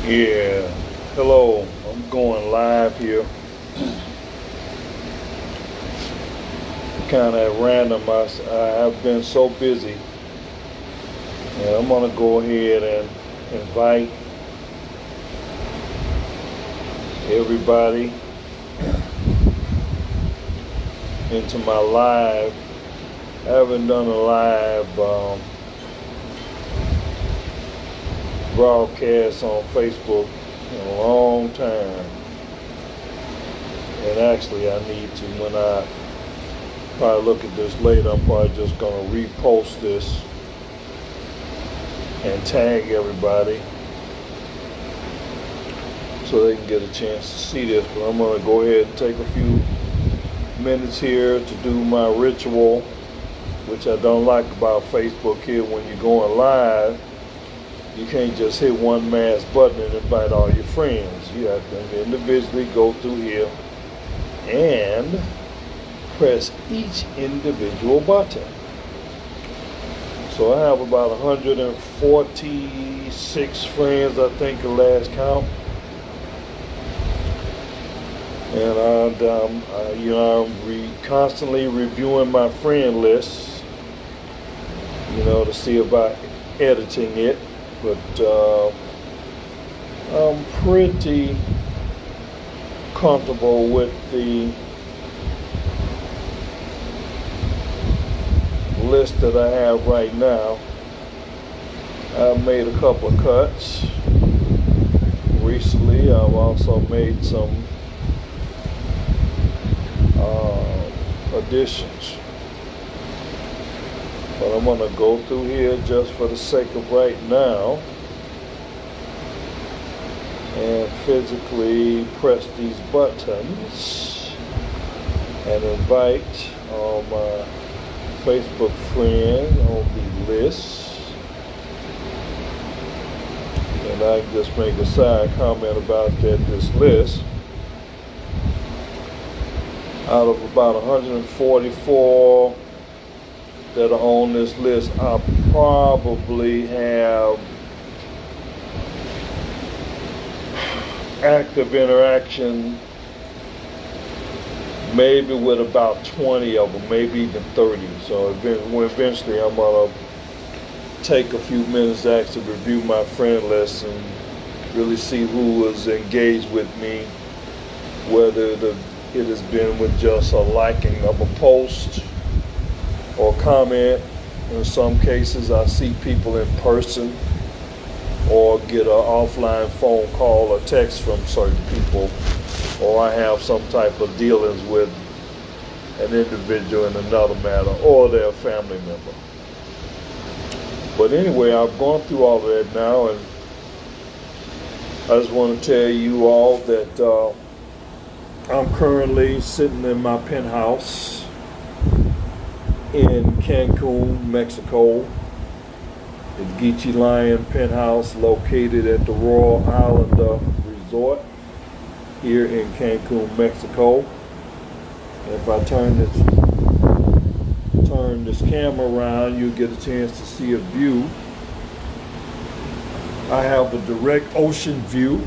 Yeah, hello, I'm going live here. Kind of at random. I've been so busy, and I'm gonna go ahead and invite everybody into my live. I haven't done a live broadcast on Facebook in a long time, and actually I need to. When I probably look at this later, I'm probably just gonna repost this and tag everybody so they can get a chance to see this. But I'm gonna go ahead and take a few minutes here to do my ritual, which I don't like about Facebook here. When you're going live, you can't just hit one mass button and invite all your friends. You have to individually go through here and press each individual button. So I have about 146 friends, I think, the last count. And I'm constantly reviewing my friend list, to see about editing it. But I'm pretty comfortable with the list that I have right now. I've made a couple of cuts recently. I've also made some additions. But I'm going to go through here just for the sake of right now and physically press these buttons and invite all my Facebook friends on the list. And I can just make a side comment about this list. Out of about 144 that are on this list, I probably have active interaction maybe with about 20 of them, maybe even 30. So eventually I'm gonna take a few minutes to actually review my friend list and really see who is engaged with me, whether it has been with just a liking of a post or comment. In some cases, I see people in person or get an offline phone call or text from certain people, or I have some type of dealings with an individual in another matter or their family member. But anyway, I've gone through all of that now, and I just want to tell you all that I'm currently sitting in my penthouse in CANCUN, Mexico. The Geechee Lion Penthouse, located at the Royal Islander Resort here in CANCUN, Mexico. And if I turn this camera around, you'll get a chance to see a view. I have a direct ocean view.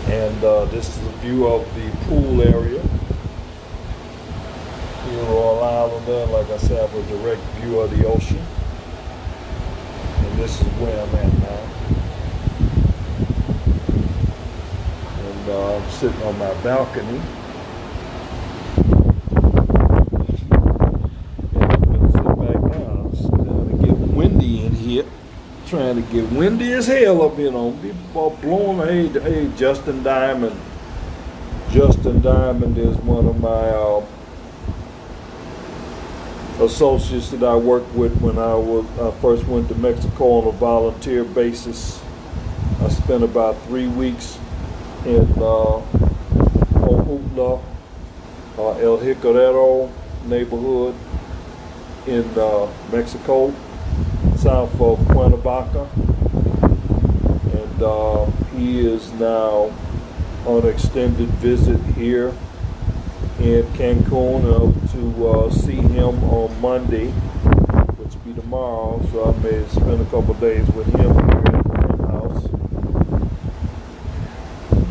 And this is a view of the pool area here in Royal Islander. Like I said, I have a direct view of the ocean. And this is where I'm at now. And I'm sitting on my balcony. And I'm going to sit back down. It's trying to get windy in here. Trying to get windy as hell up here on people blowing. Hey, Justin Diamond. Justin Diamond is one of my associates that I worked with when I first went to Mexico on a volunteer basis. I spent about 3 weeks in Ojutla, El Jicarero neighborhood in Mexico, south of Cuernavaca, and he is now on an extended visit here in Cancun to see him on Monday, which will be tomorrow. So I may spend a couple of days with him here in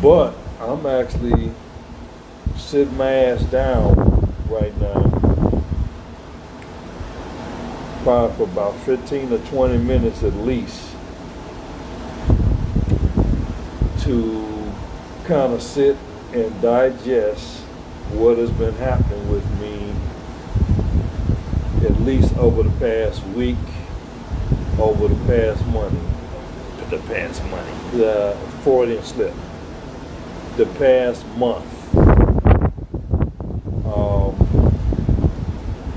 But I'm actually sitting my ass down right now, probably for about 15 or 20 minutes at least, to kind of sit and digest what has been happening with me at least over the past week, over the past month. The Freudian slip. The past month.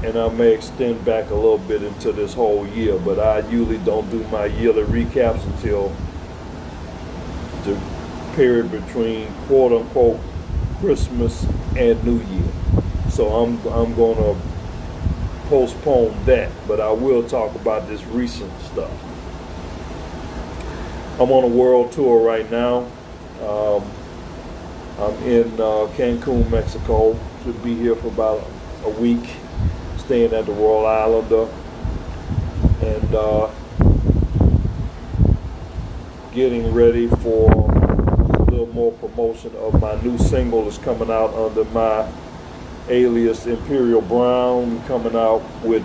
And I may extend back a little bit into this whole year, but I usually don't do my yearly recaps until the period between quote unquote Christmas and New Year. So I'm going to postpone that, but I will talk about this recent stuff. I'm on a world tour right now. I'm in Cancun, Mexico. Should be here for about a week, staying at the Royal Islander, and getting ready for a little more promotion of my new single that's coming out under my alias Imperial Brown, coming out with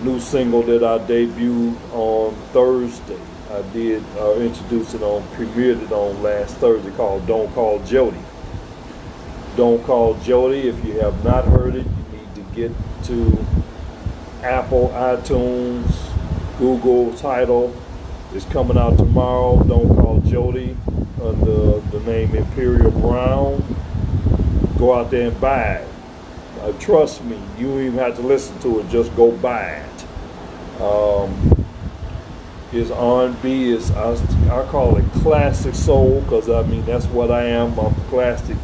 new single that I debuted on Thursday. I did introduce it on, premiered it on last Thursday, called Don't Call Jody. Don't Call Jody. If you have not heard it, you need to get to Apple, iTunes, Google, Tidal. It's coming out tomorrow. Don't Call Jody under the name Imperial Brown. Go out there and buy it. Trust me, you don't even have to listen to it. Just go buy it. It's R&B. Is I call it classic soul, because I mean that's what I am. I'm classic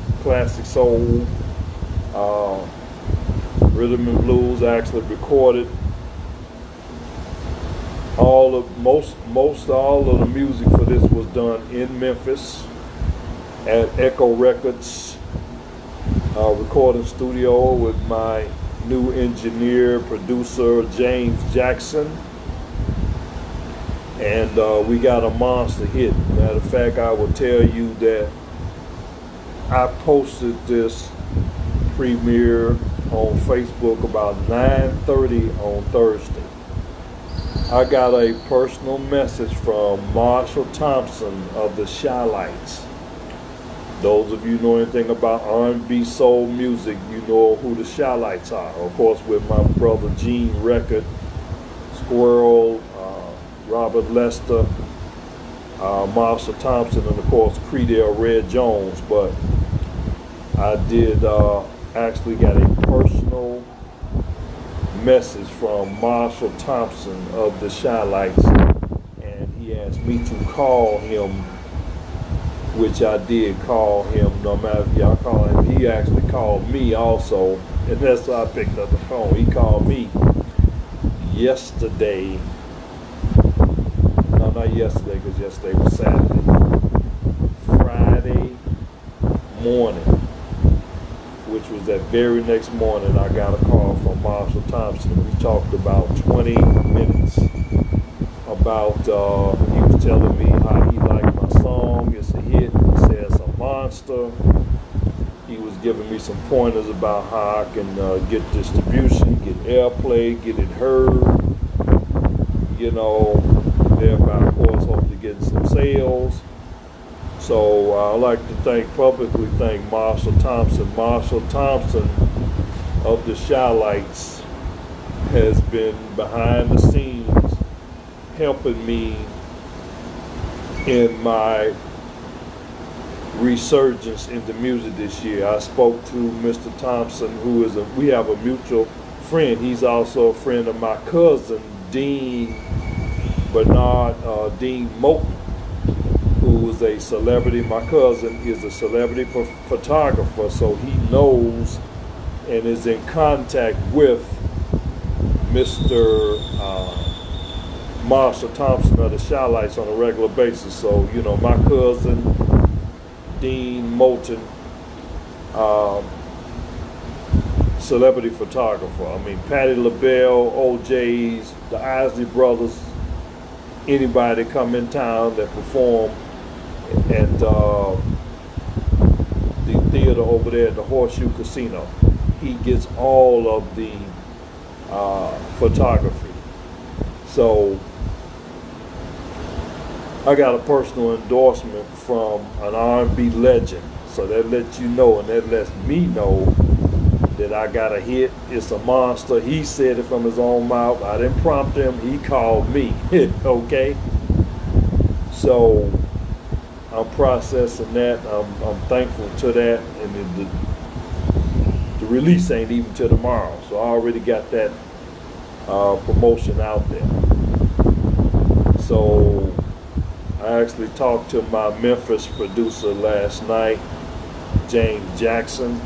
soul. Rhythm and blues. I actually recorded all of the music for this was done in Memphis at Echo Records recording studio with my new engineer, producer, James Jackson. And we got a monster hit. Matter of fact, I will tell you that I posted this premiere on Facebook about 9:30 on Thursday. I got a personal message from Marshall Thompson of the Shy-Lights. Those of you know anything about R&B soul music, you know who the Shy-Lights are. Of course, with my brother Gene Record, Squirrel, Robert Lester, Marshall Thompson, and of course Credell Red Jones. But I did actually got a personal message from Marshall Thompson of the Shy-Lights, and he asked me to call him, which I did call him. No matter if y'all call him, he actually called me also, and that's why I picked up the phone. He called me yesterday. No, not yesterday, because yesterday was Saturday. Friday morning, which was that very next morning, I got a call from Marshall Thompson. We talked about 20 minutes about, he was telling me how he liked my song. It's a hit. He said it's a monster. He was giving me some pointers about how I can get distribution, get airplay, get it heard, you know, thereby, of course, hopefully getting some sales. So I'd like to publicly thank Marshall Thompson. Marshall Thompson of the Shy-Lights has been behind the scenes helping me in my resurgence into music this year. I spoke to Mr. Thompson, who is we have a mutual friend. He's also a friend of my cousin, Dean Moulton, who is a celebrity. My cousin is a celebrity photographer, so he knows and is in contact with Mr. Marshall Thompson of the Shy-Lights on a regular basis. So, you know, my cousin, Dean Moulton, celebrity photographer. I mean, Patti LaBelle, OJ's, the Isley Brothers, anybody that come in town that perform at theater over there at the Horseshoe Casino. He gets all of the photography. So I got a personal endorsement from an R&B legend. So that lets you know, and that lets me know that I got a hit. It's a monster. He said it from his own mouth. I didn't prompt him. He called me. Okay? So I'm processing that. I'm thankful to that. And the release ain't even till tomorrow. So I already got that promotion out there. So I actually talked to my Memphis producer last night, James Jackson.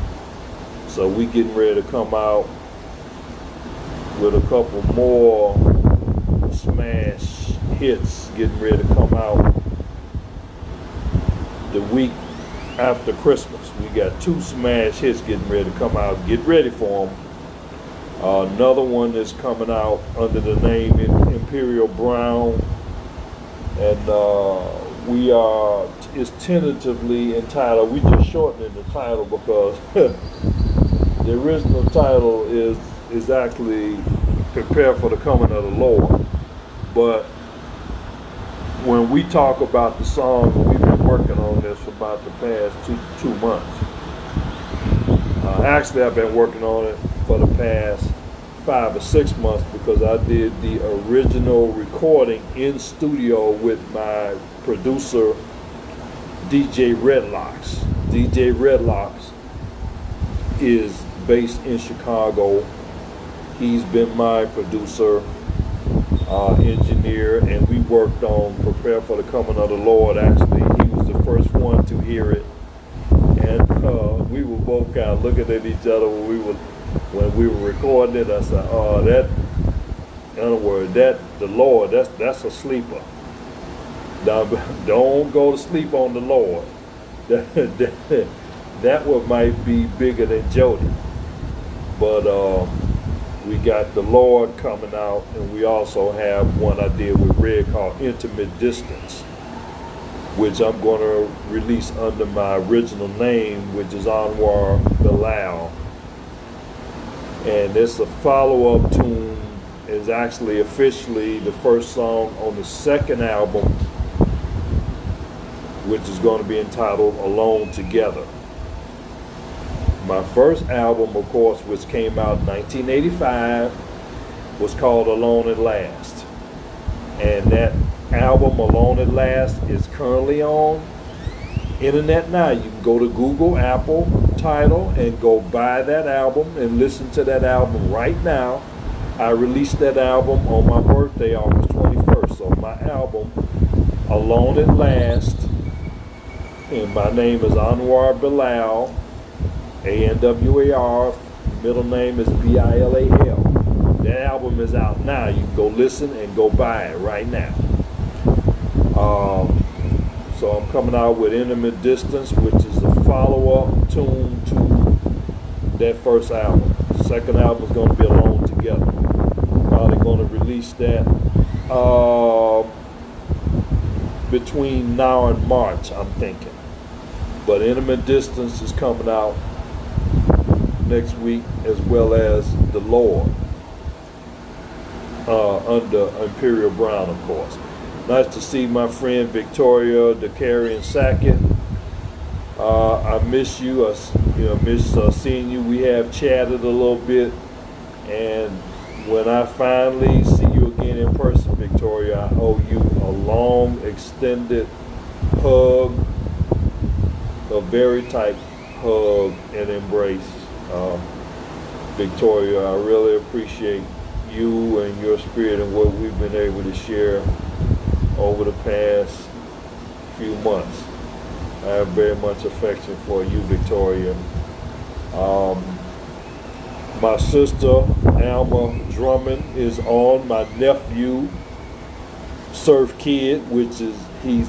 So we getting ready to come out with a couple more smash hits, getting ready to come out the week after Christmas. We got 2 smash hits getting ready to come out. Get ready for them. Another one is coming out under the name Imperial Brown, and it's tentatively entitled, we just shortening the title because the original title is actually Prepare for the Coming of the Lord. But when we talk about the song, we've been working on this for about the past two months. Actually, I've been working on it for the past 5 or 6 months because I did the original recording in studio with my producer, DJ Redlocks. DJ Redlocks is based in Chicago. He's been my producer, engineer, and we worked on Prepare for the Coming of the Lord. Actually, he was the first one to hear it, and we were both kind of looking at each other when we were recording it. I said, "Oh, that, in other words, the Lord, that's a sleeper. Now, don't go to sleep on the Lord. That one might be bigger than Jody." But we got the Lord coming out, and we also have one I did with Red called Intimate Distance, which I'm going to release under my original name, which is Anwar Bilal. And it's a follow-up tune. Is actually officially the first song on the second album, which is going to be entitled Alone Together. My first album, of course, which came out in 1985, was called Alone at Last. And that album, Alone at Last, is currently on internet now. You can go to Google, Apple, Tidal, and go buy that album and listen to that album right now. I released that album on my birthday, August 21st. So my album, Alone at Last, and my name is Anwar Bilal, Anwar, middle name is Bilal. That album is out now. You can go listen and go buy it right now. So I'm coming out with Intimate Distance, which is a follow-up tune to that first album. The second album is going to be Alone Together. Probably going to release that between now and March, I'm thinking. But Intimate Distance is coming out next week, as well as The Lord, under Imperial Brown, of course. Nice to see my friend Victoria Dakarian Sackett. I miss you. I miss seeing you. We have chatted a little bit, and when I finally see you again in person, Victoria, I owe you a long, extended hug, a very tight hug and embrace. Victoria, I really appreciate you and your spirit and what we've been able to share over the past few months. I have very much affection for you, Victoria. My sister, Alma Drummond, is on. My nephew, Surf Kid, which is,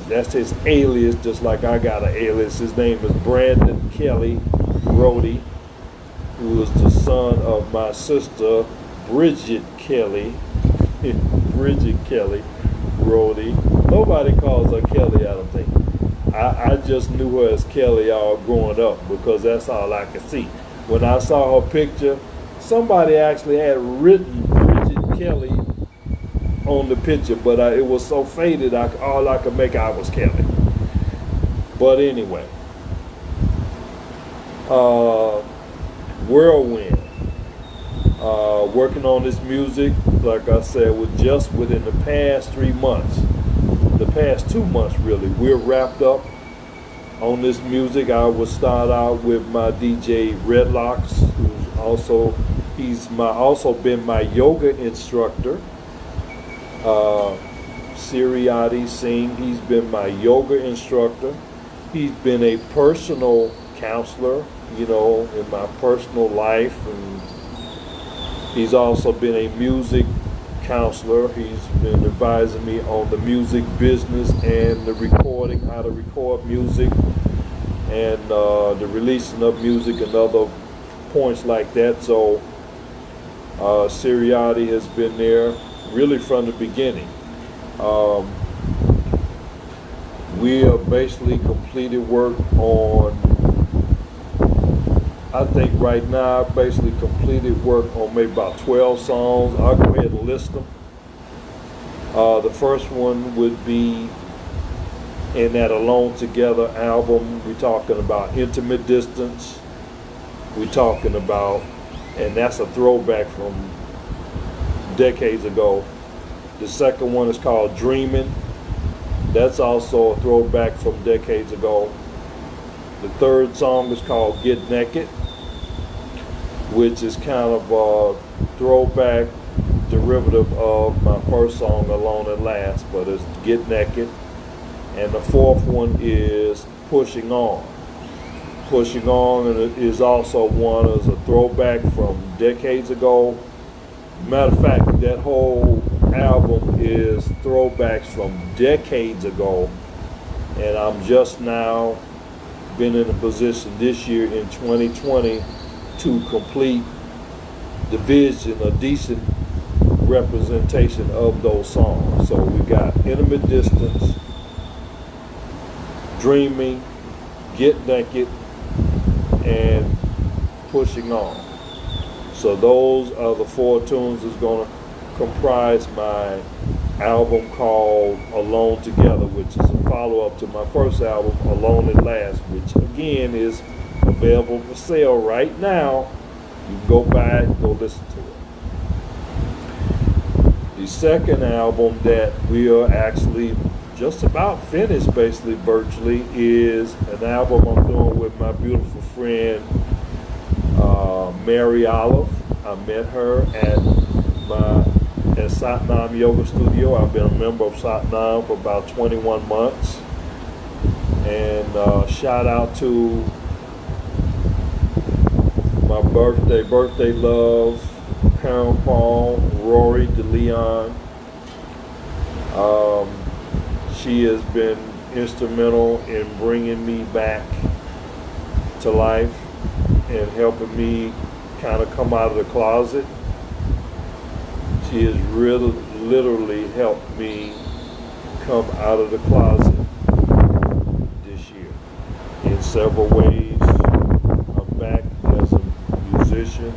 that's his alias, just like I got an alias. His name is Brandon Kelly Brody, who is the son of my sister, Bridget Kelly. Bridget Kelly Brody. Nobody calls her Kelly, I don't think. I just knew her as Kelly all growing up because that's all I could see. When I saw her picture, somebody actually had written Bridget Kelly on the picture, but it was so faded, all I could make out was Kelly. But anyway, Whirlwind. Working on this music, like I said, just within the past 3 months, the past 2 months really, we're wrapped up on this music. I would start out with my DJ Redlocks, he's also been my yoga instructor. Siriati Singh, he's been my yoga instructor. He's been a personal counselor, in my personal life, and he's also been a music counselor. He's been advising me on the music business and the recording, how to record music, and the releasing of music and other points like that. So Siriati has been there really from the beginning. We have basically completed work on, I think right now, I basically completed work on maybe about 12 songs. I'll go ahead and list them. The first one would be in that Alone Together album. We're talking about Intimate Distance. We're talking about, and that's a throwback from decades ago. The second one is called Dreaming. That's also a throwback from decades ago. The third song is called Get Naked, which is kind of a throwback derivative of my first song, Alone at Last, but it's Get Naked. And the fourth one is Pushing On. Pushing On is also one as a throwback from decades ago. Matter of fact, that whole album is throwbacks from decades ago, and I'm just now been in a position this year in 2020 to complete the vision, a decent representation of those songs. So we got Intimate Distance, Dreaming, Get Naked, and Pushing On. So those are the 4 tunes that's going to comprise my album called Alone Together, which is a follow-up to my first album, Alone at Last, which again is available for sale right now. You can go buy it, go listen to it. The second album that we are actually just about finished, basically virtually, is an album I'm doing with my beautiful friend Mary Olive. I met her at Satnam Yoga Studio. I've been a member of Satnam for about 21 months. And shout out to my birthday love, Karen Paul, Rory DeLeon. She has been instrumental in bringing me back to life and helping me kind of come out of the closet. She has really, literally helped me come out of the closet this year in several ways. I'm back as a musician,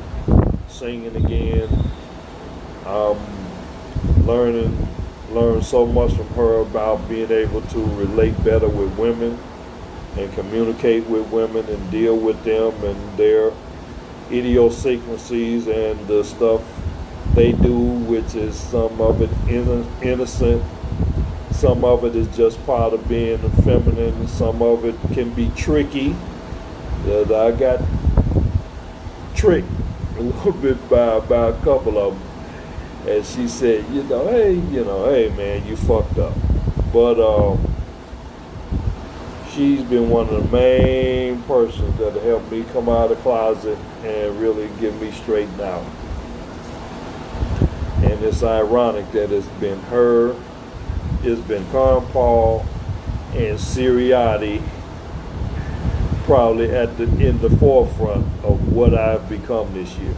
singing again. Learned so much from her about being able to relate better with women and communicate with women and deal with them and their idiosyncrasies and the stuff they do, which is some of it innocent, some of it is just part of being feminine, some of it can be tricky. I got tricked a little bit by a couple of them, and she said, hey man, you fucked up. But she's been one of the main persons that have helped me come out of the closet and really get me straightened out. And it's ironic that it's been her, it's been Karen Paul and Siriati probably in the forefront of what I've become this year.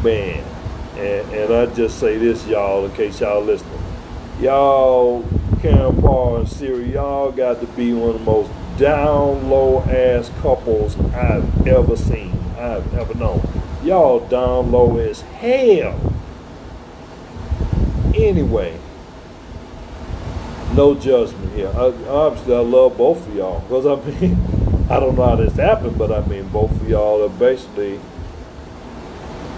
Man, and I just say this, y'all, in case y'all listening. Y'all, Karen Paul and Siri, y'all got to be one of the most down low ass couples I've ever seen, I've ever known. Y'all down low as hell. Anyway, no judgment here. Obviously, I love both of y'all because I mean, I don't know how this happened, but I mean, both of y'all are basically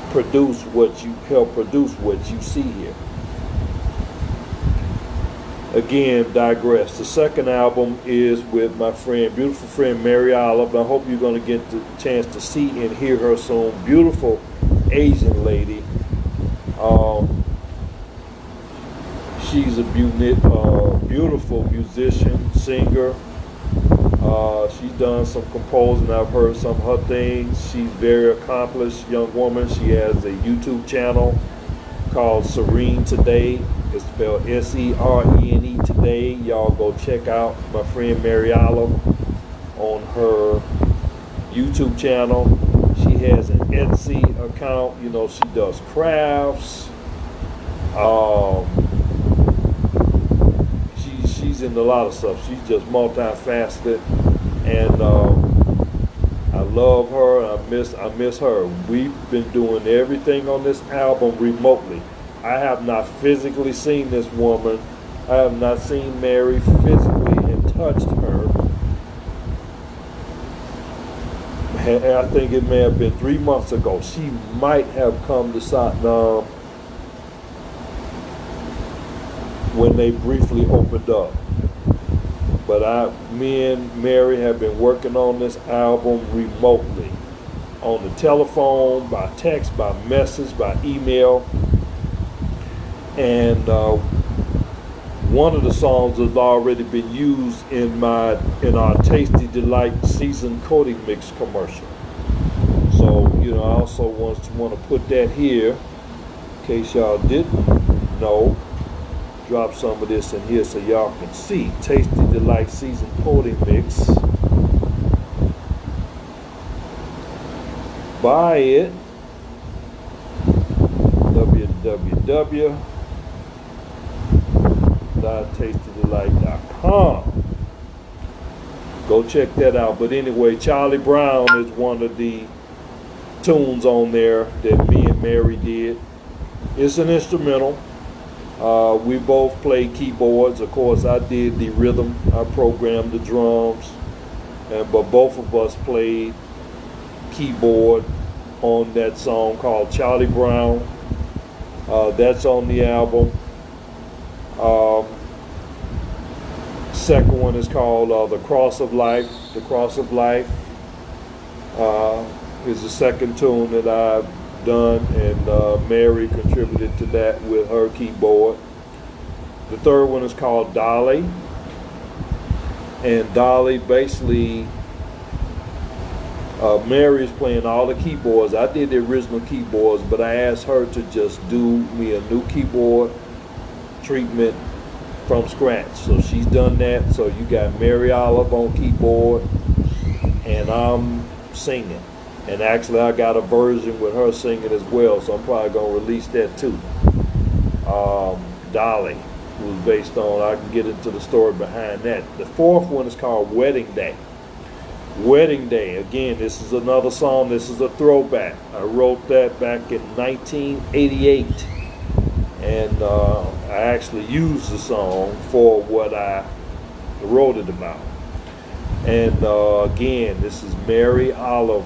help produce what you see here. Again, digress. The second album is with my friend, beautiful friend Mary Olive. I hope you're going to get the chance to see and hear her soon. Beautiful Asian lady. She's a beautiful musician, singer. She's done some composing. I've heard some of her things. She's a very accomplished young woman. She has a YouTube channel called Serene Today. It's spelled S-E-R-E-N-E Today. Y'all go check out my friend Mary Olive on her YouTube channel. She has an Etsy account. You know, she does crafts. She's into a lot of stuff. She's just multifaceted, and I love her. I miss her. We've been doing everything on this album remotely. I have not physically seen this woman. I have not seen Mary physically and touched her. And I think it may have been 3 months ago. She might have come to Satnam when they briefly opened up. But me and Mary have been working on this album remotely. On the telephone, by text, by message, by email. And one of the songs has already been used in our Tasty Delight seasoned coating mix commercial. So, you know, I also want to put that here in case y'all didn't know. Drop some of this in here so y'all can see. Tasty Delight seasoned coating mix. Buy it. www.tastydelight.com. Go check that out. But anyway, Charlie Brown is one of the tunes on there that me and Mary did. It's an instrumental. We both played keyboards. Of course, I did the rhythm. I programmed the drums. But both of us played keyboard on that song called Charlie Brown. That's on the album. Second one is called The Cross of Life. The Cross of Life is the second tune that I've done, and Mary contributed to that with her keyboard. The third one is called Dolly, and Dolly basically Mary's playing all the keyboards. I did the original keyboards, but I asked her to just do me a new keyboard treatment from scratch. So she's done that. So you got Mary Olive on keyboard, and I'm singing. And actually, I got a version with her singing as well, so I'm probably going to release that too. Dolly was based on, I can get into the story behind that. The fourth one is called Wedding Day. Wedding Day, again, this is another song. This is a throwback. I wrote that back in 1988. And I actually used the song for what I wrote it about. And again, this is Mary Olive.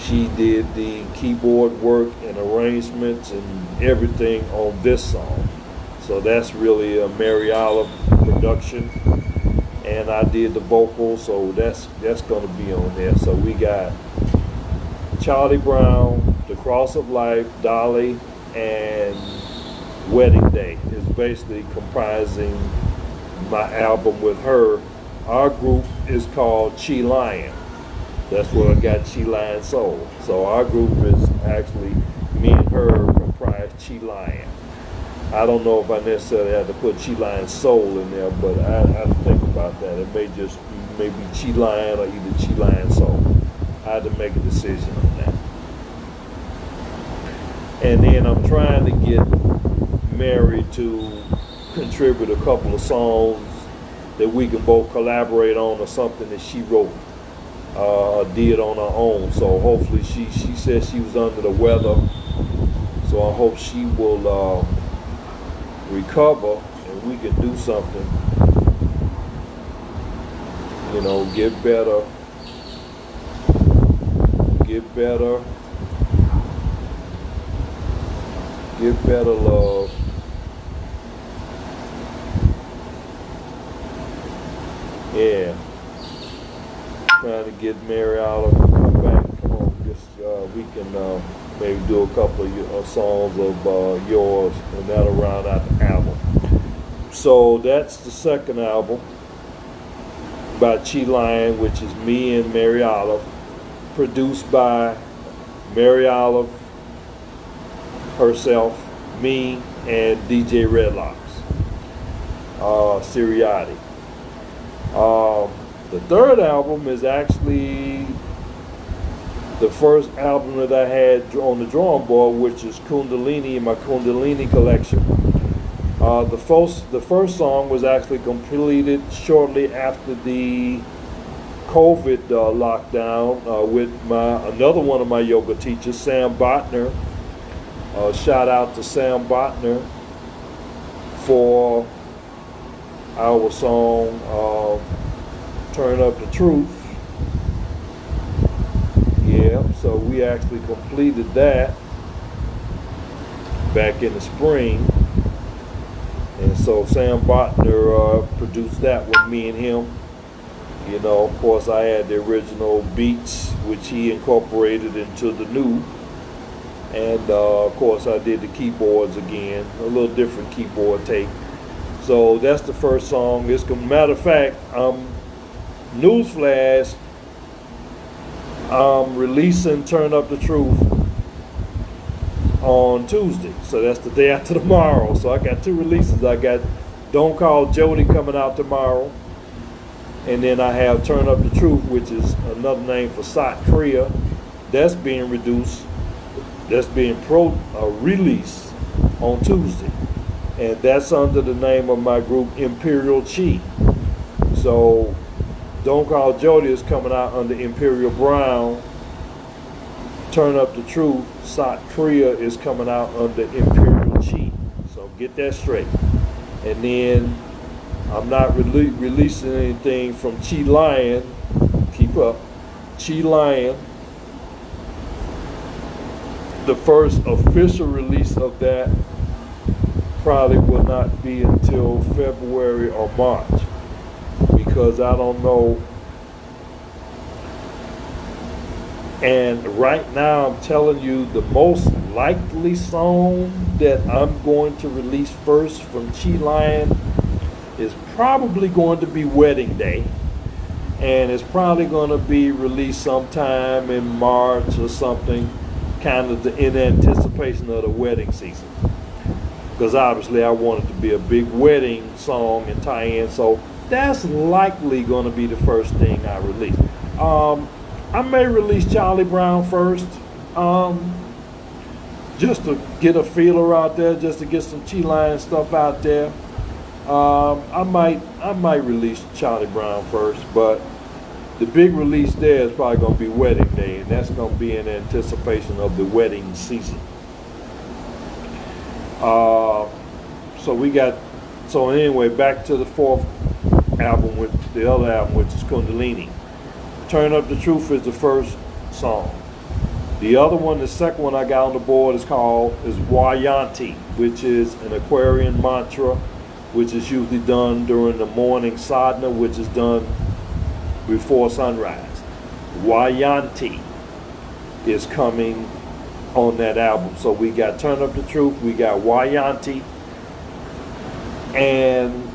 She did the keyboard work and arrangements and everything on this song. So that's really a Mary Olive production. And I did the vocals, so that's going to be on there. So we got Charlie Brown, The Cross of Life, Dolly, and Wedding Day is basically comprising my album with her. Our group is called Chi Lion. That's where I got Chi Lion Soul. So our group is actually me and her comprise Chi Lion. I don't know if I necessarily have to put Chi Lion Soul in there, but I have to think about that. It may just be maybe Chi Lion or either Chi Lion Soul. I had to make a decision on that. And then I'm trying to get Mary to contribute a couple of songs that we can both collaborate on, or something that she wrote, did on her own. So hopefully she said she was under the weather. So I hope she will recover and we can do something. You know, get better. Get better. Get better, love. Yeah. Trying to get Mary Olive to come back. Come on, we can maybe do a couple of songs of yours, and that'll round out the album. So that's the second album by Chi Lion, which is me and Mary Olive, produced by Mary Olive herself, me, and DJ Redlocks, Siriati. The third album is actually the first album that I had on the drawing board, which is Kundalini, in my Kundalini collection. The first song was actually completed shortly after the COVID lockdown with another one of my yoga teachers, Sam Botner. Shout out to Sam Botner for our song Turn Up the Truth. Yeah, so we actually completed that back in the spring. And so Sam Botner produced that with me and him. You know, of course, I had the original beats, which he incorporated into the new. And of course, I did the keyboards again, a little different keyboard take. So that's the first song. Matter of fact, newsflash, I'm releasing Turn Up the Truth on Tuesday. So that's the day after tomorrow. So I got two releases. I got Don't Call Jody coming out tomorrow. And then I have Turn Up the Truth, which is another name for Sat Kriya. That's being released on Tuesday. And that's under the name of my group, Imperial Chi. So Don't Call Jody is coming out under Imperial Brown. Turn Up the Truth, Sat Kriya, is coming out under Imperial Chi. So get that straight. And then I'm not releasing anything from Chi Lion. Keep up. Chi Lion. The first official release of that probably will not be until February or March, because I don't know. And right now I'm telling you, the most likely song that I'm going to release first from Chi Lion is probably going to be Wedding Day. And it's probably going to be released sometime in March or something, kind of in anticipation of the wedding season. Because obviously I want it to be a big wedding song and tie-in. So that's likely going to be the first thing I release. I may release Charlie Brown first, just to get a feeler out there, just to get some Chi Lion stuff out there. I might release Charlie Brown first, but the big release there is probably going to be Wedding Day, and that's going to be in anticipation of the wedding season. So anyway, back to the fourth album, with the other album, which is Kundalini. Turn Up the Truth is the first song. The other one, the second one I got on the board is Vayanti, which is an Aquarian mantra, which is usually done during the morning sadhana, which is done before sunrise. Vayanti is coming on that album. So we got Turn Up the Truth, we got Vayanti, and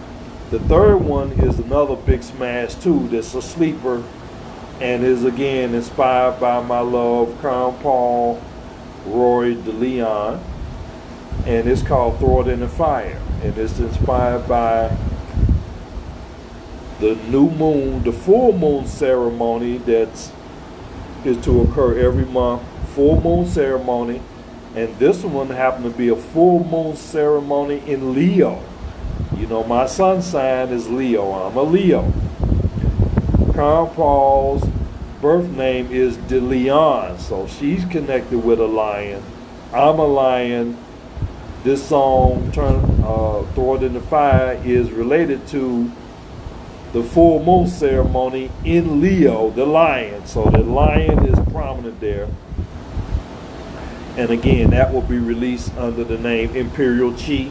the third one is another big smash too, that's a sleeper, and is again inspired by my love, Crown Paul Roy de Leon, and it's called Throw It in the Fire, and it's inspired by the new moon, the full moon ceremony is to occur every month, full moon ceremony, and this one happened to be a full moon ceremony in Leo. You know, my sun sign is Leo. I'm a Leo. Karen Paul's birth name is DeLeon, so she's connected with a lion. I'm a lion. This song, Throw It in the Fire, is related to the full moon ceremony in Leo, the lion. So the lion is prominent there. And again, that will be released under the name Imperial Chi.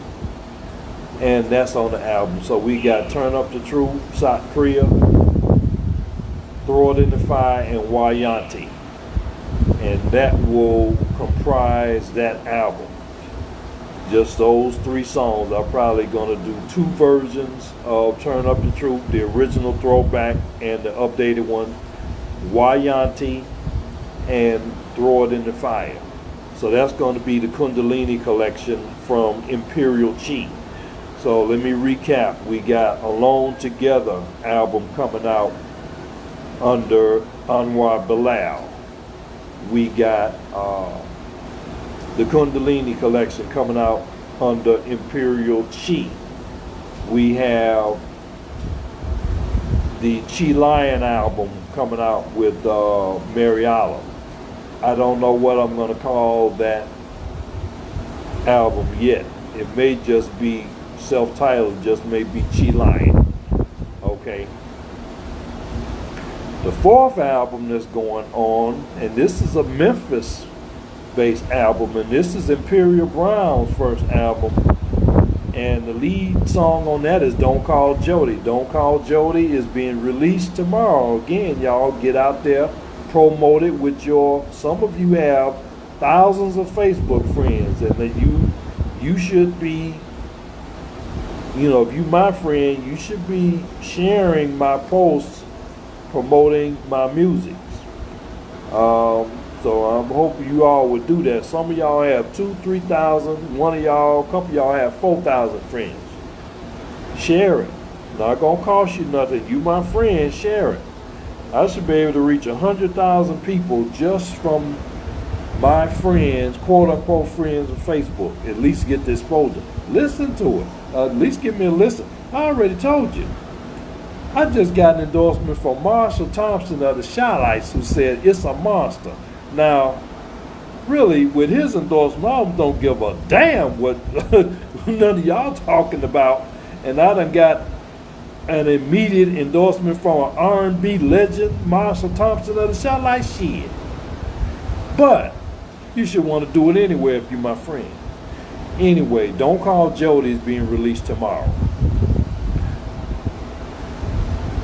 And that's on the album. So we got Turn Up the Truth, South Korea, Throw It in the Fire, and Wayanti. And that will comprise that album. Just those 3 songs. I'm probably going to do 2 versions of Turn Up the Truth, the original throwback and the updated one, Wayanti, and Throw It in the Fire. So that's going to be the Kundalini collection from Imperial Chi. So let me recap. We got Alone Together album coming out under Anwar Bilal. We got the Kundalini collection coming out under Imperial Chi. We have the Chi Lion album coming out with Mary Olive. I don't know what I'm going to call that album yet. It may just be self-titled, just may be Chi Lion. Okay. The 4th album that's going on, and this is a Memphis-based album, and this is Imperial Brown's first album, and the lead song on that is Don't Call Jody. Don't Call Jody is being released tomorrow. Again, y'all get out there, promote it with some of you have thousands of Facebook friends, and that you should be, you know, if you my friend, you should be sharing my posts promoting my music. So I'm hoping you all would do that. Some of y'all have 2,000-3,000. One of y'all, a couple of y'all have 4,000 friends. Share it. Not gonna cost you nothing. You my friend, share it. I should be able to reach 100,000 people just from my friends, quote unquote friends on Facebook. At least get the exposure. Listen to it. At least give me a listen. I already told you. I just got an endorsement from Marshall Thompson of the Shylights, who said it's a monster. Now, really, with his endorsement, I don't give a damn what none of y'all talking about. And I done got an immediate endorsement from an R&B legend, Marshall Thompson of the Shylights. Shit. But you should want to do it anyway if you're my friend. Anyway, Don't Call Jody is being released tomorrow.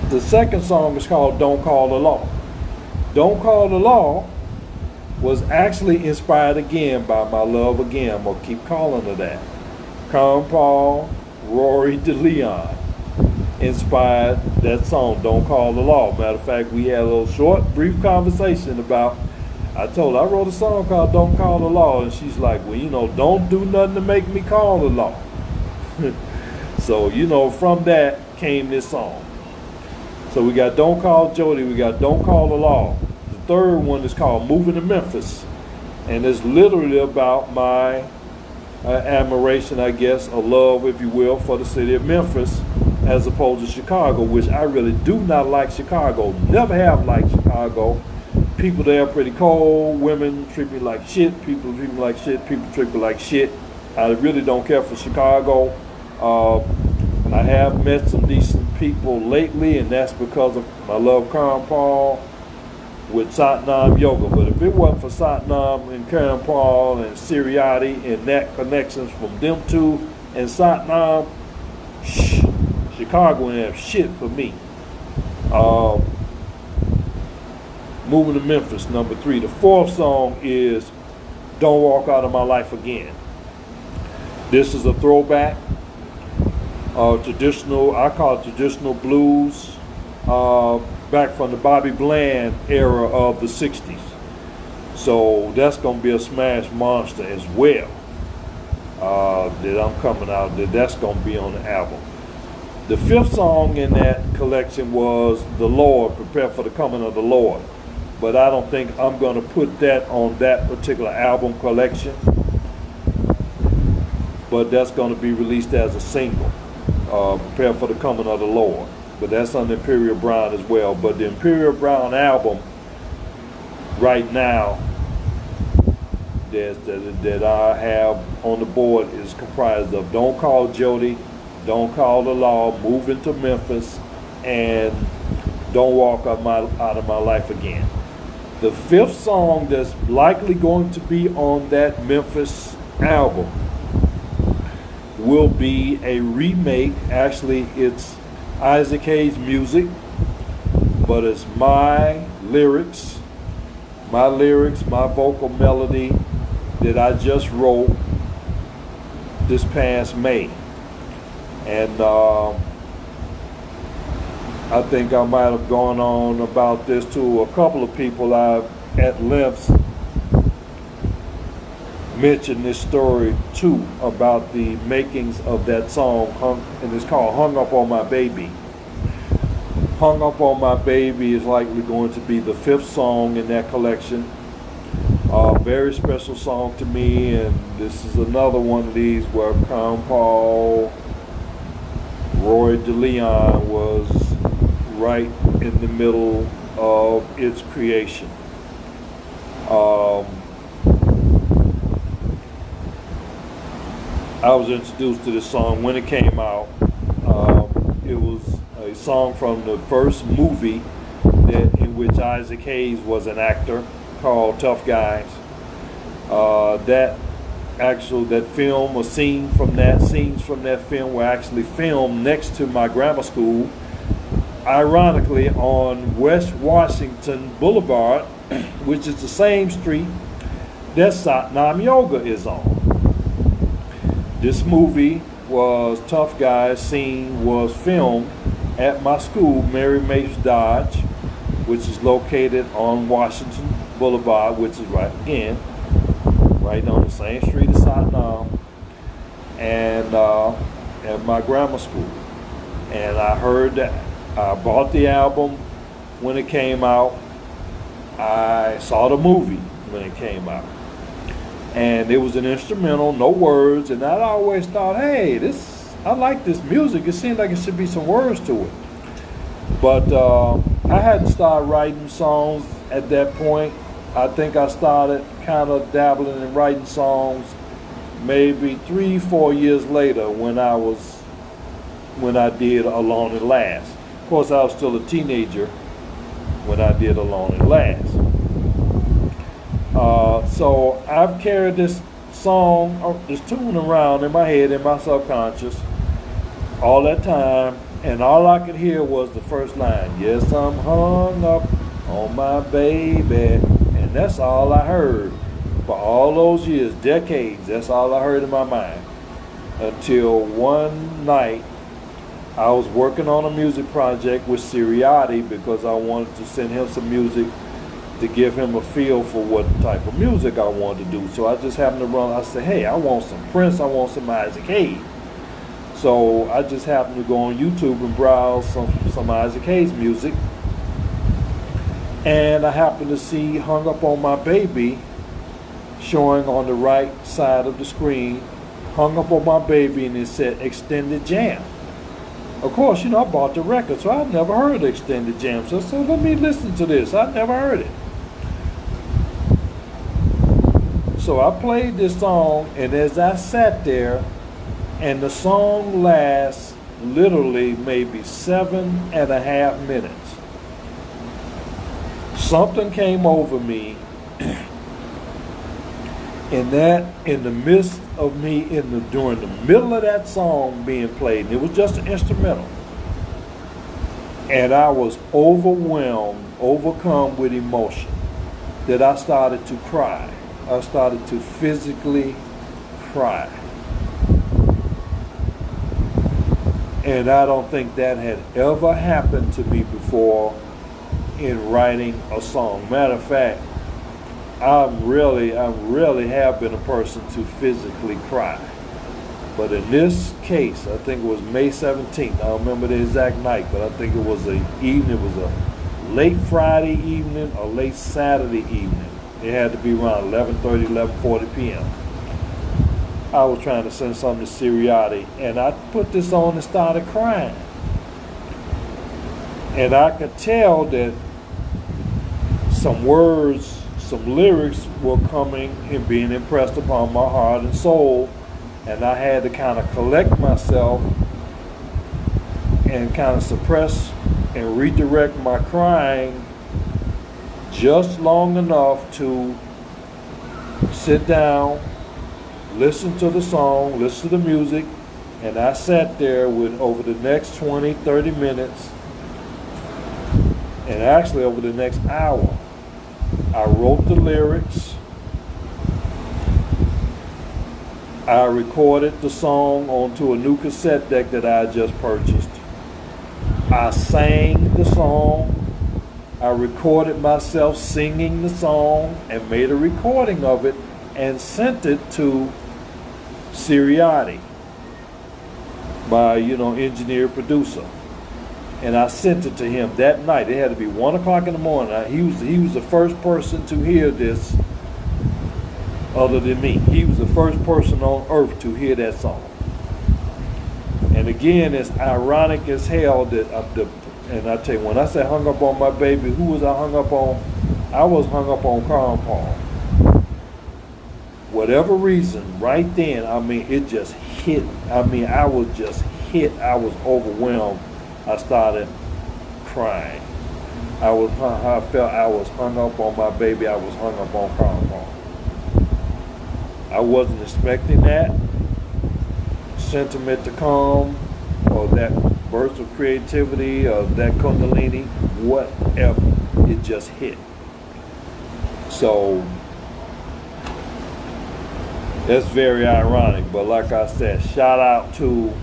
The second song is called Don't Call the Law. Don't Call the Law was actually inspired again by my love again. I'm going to keep calling her that. Karen Paul, Rory DeLeon inspired that song, Don't Call the Law. Matter of fact, we had a little short, brief conversation about, I told her I wrote a song called Don't Call the Law, and she's like, well, you know, don't do nothing to make me call the law. So, you know, from that came this song. So we got Don't Call Jody, we got Don't Call the Law. The third one is called Moving to Memphis. And it's literally about my admiration, I guess, or love, if you will, for the city of Memphis as opposed to Chicago, which I really do not like Chicago. Never have liked Chicago. People there are pretty cold. Women treat me like shit. People treat me like shit. People treat me like shit. I really don't care for Chicago. I have met some decent people lately, and that's because of my love, Karen Paul, with Satnam Yoga. But if it wasn't for Satnam and Karen Paul and Siriati and that connections from them two and Satnam, Chicago ain't have shit for me. Moving to Memphis, number 3. The 4th song is Don't Walk Out of My Life Again. This is a throwback. Traditional, I call it traditional blues, back from the Bobby Bland era of the 60s. So that's going to be a smash monster as well, that I'm coming out, that's going to be on the album. The 5th song in that collection was The Lord, Prepare for the Coming of the Lord. But I don't think I'm going to put that on that particular album collection. But that's going to be released as a single. Prepare for the Coming of the Lord. But that's on the Imperial Brown as well. But the Imperial Brown album right now that I have on the board is comprised of Don't Call Jody, Don't Call the Law, Moving to Memphis, and Don't Walk Out of My Life Again. The fifth song that's likely going to be on that Memphis album will be a remake. Actually, it's Isaac Hayes' music, but it's my lyrics, my vocal melody that I just wrote this past May. And I think I might have gone on about this to a couple of people. I've at length mentioned this story too about the makings of that song, and it's called Hung Up on My Baby. Hung Up on My Baby is likely going to be the fifth song in that collection. Very special song to me, and this is another one of these where Paul Roy DeLeon was right in the middle of its creation. I was introduced to this song when it came out. It was a song from the first movie in which Isaac Hayes was an actor, called Tough Guys. That film, or scenes from that film were actually filmed next to my grammar school, ironically on West Washington Boulevard, which is the same street that Satnam Yoga is on. This movie Tough Guys scene was filmed at my school, Mary Mapes Dodge, which is located on Washington Boulevard, which is right on the same street as Satnam, and at my grammar school. And I heard that. I bought the album when it came out. I saw the movie when it came out. And it was an instrumental, no words, and I always thought, hey, I like this music. It seemed like it should be some words to it. But I hadn't started writing songs at that point. I think I started kind of dabbling in writing songs maybe 3-4 years later when I did Alone at Last. Of course, I was still a teenager when I did Alone at Last. So I've carried this song, this tune around in my head, in my subconscious, all that time, and all I could hear was the first line, yes, I'm hung up on my baby, and that's all I heard. For all those years, decades, that's all I heard in my mind. Until one night, I was working on a music project with Siriati because I wanted to send him some music to give him a feel for what type of music I wanted to do. So I just happened to I said, hey, I want some Prince, I want some Isaac Hayes. So I just happened to go on YouTube and browse some Isaac Hayes music. And I happened to see Hung Up on My Baby showing on the right side of the screen. Hung Up on My Baby, and it said Extended Jam. Of course, I bought the record, so I'd never heard of Extended Jam. So I said, let me listen to this. I'd never heard it. So I played this song, and as I sat there, and the song lasts literally maybe 7.5 minutes, something came over me in the midst of me, during the middle of that song being played, and it was just an instrumental, and I was overcome with emotion, that I started to cry. I started to physically cry. And I don't think that had ever happened to me before in writing a song. Matter of fact, I really have been a person to physically cry. But in this case, I think it was May 17th. I don't remember the exact night, but I think it was a late Friday evening or late Saturday evening. It had to be around 11:30, 11:40 p.m. I was trying to send something to Siriati, and I put this on and started crying. And I could tell that some words, some lyrics were coming and being impressed upon my heart and soul, and I had to kind of collect myself and kind of suppress and redirect my crying just long enough to sit down, listen to the song, listen to the music, and I sat there with over the next 20, 30 minutes, and actually over the next hour, I wrote the lyrics, I recorded the song onto a new cassette deck that I had just purchased. I sang the song, I recorded myself singing the song and made a recording of it and sent it to Siriati, my, engineer producer. And I sent it to him that night. It had to be 1 o'clock in the morning. He was the first person to hear this other than me. He was the first person on earth to hear that song. And again, it's ironic as hell that, and I tell you, when I say hung up on my baby, who was I hung up on? I was hung up on CANCUN. Whatever reason, right then, it just hit. I was just hit. I was overwhelmed. I started crying. I felt I was hung up on my baby. I was hung up on CANCUN. I wasn't expecting that sentiment to come, or that burst of creativity, or that kundalini, whatever. It just hit. So that's very ironic. But like I said, shout out to,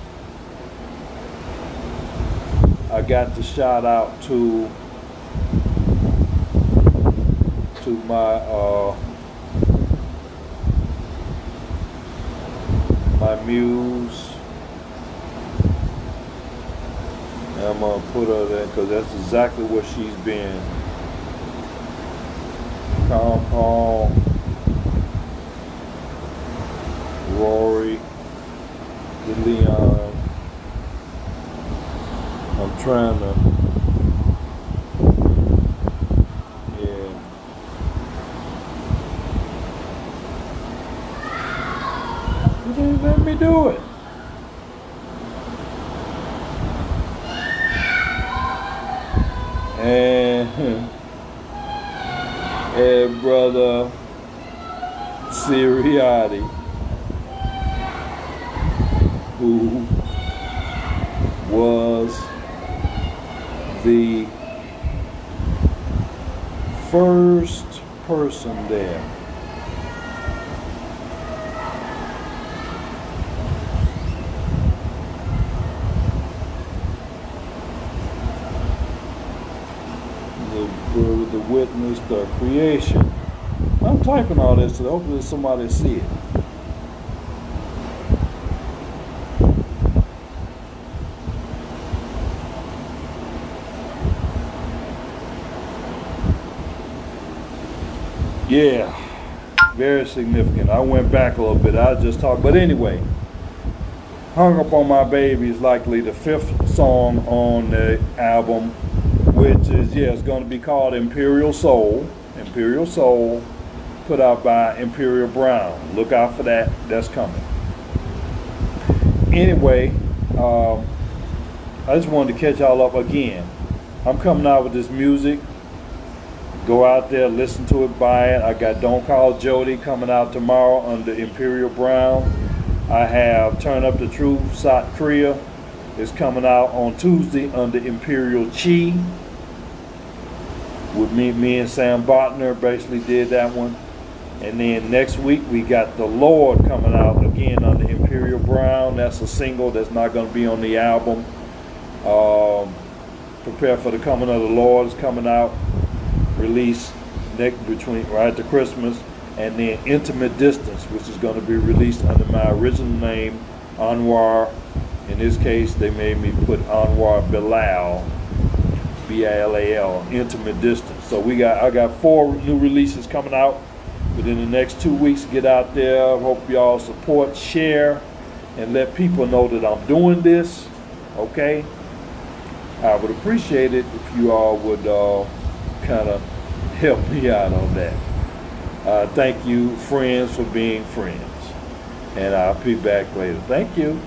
I got to shout out to my muse. And I'm gonna put her there because that's exactly what she's been. CANCUN, Rory, Leon. I'm trying to, You didn't let me do it. And brother Siriati, who was the first person there. The witness, the creation. I'm typing all this so hopefully somebody see it. Yeah, very significant. I went back a little bit. I just talked, but anyway, Hung Up on My Baby is likely the 5th song on the album, which is, it's going to be called Imperial Soul. Imperial Soul, put out by Imperial Brown. Look out for that. That's coming. Anyway, I just wanted to catch y'all up again. I'm coming out with this music. Go out there, listen to it, buy it. I got Don't Call Jody coming out tomorrow under Imperial Brown. I have Turn Up the Truth, South Korea is coming out on Tuesday under Imperial Chi. With me and Sam Botner basically did that one. And then next week we got The Lord coming out again under Imperial Brown. That's a single that's not going to be on the album. Prepare for the Coming of the Lord is coming out. Release right after Christmas. And then Intimate Distance, which is going to be released under my original name, Anwar. In this case, they made me put Anwar Bilal, B-I-L-A-L, Intimate Distance. So I got 4 new releases coming out. Within the next 2 weeks, get out there. Hope y'all support, share, and let people know that I'm doing this. Okay? I would appreciate it if you all would kind of help me out on that. Thank you, friends, for being friends. And I'll be back later. Thank you.